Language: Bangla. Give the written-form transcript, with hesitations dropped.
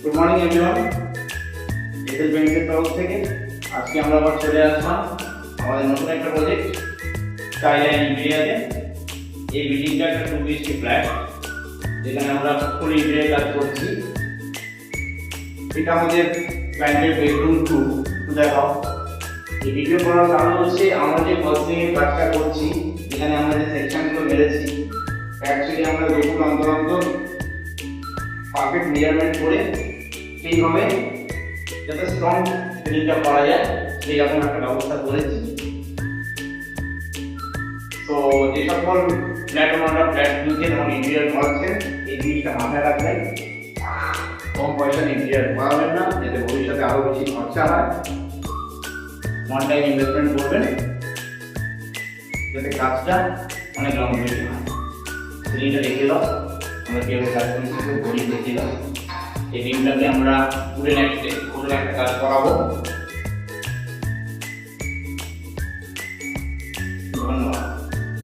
গুড মর্নিং এভরিওয়ান, এসএল পেইন্টের তরফ থেকে আজকে আমরা আবার চলে আসলাম আমাদের নতুন একটা প্রজেক্ট স্কাইলাইন ইন্টেরিয়ারে। এই বিল্ডিংটা একটা 2 BHK ফ্ল্যাট, যেখানে আমরা ফুল ইন্টেরিয়ার কাজ করছি। এটা আমাদের ক্লায়েন্টের বেডরুম 2 দেখাও। এই ভিডিও করার কারণ হচ্ছে আমরা যে কস্টিং এর কাজটা করছি, এখানে আমরা যে সেকশনগুলো মেরেছি, অ্যাকচুয়ালি আমরা দেখুন অন্তর পারফেক্ট মেজারমেন্ট করে সেইভাবে যাতে স্ট্রং ফিনিশটা করা যায় সেই রকম একটা ব্যবস্থা করেছি। তো যে সকল ফ্ল্যাট ওনাররা ফ্ল্যাট কিনছেন এবং ইন্টেরিয়ার করাচ্ছেন, এই জিনিসটা মাথায় রাখবেন। কম পয়সা ইন্টেরিয়ার করাবেন না, যাতে ভবিষ্যতে আরও বেশি খরচা হয়। ওয়ান টাইম ইনভেস্টমেন্ট করবেন যাতে কাজটা অনেক লং টাইম হয়। সিলিংটা দেখে দাও, আমরা কীভাবে কাজ করছি বডি দেখে দাও। এই রিমটাকে আমরা পুরো একটা কাজ করাবো।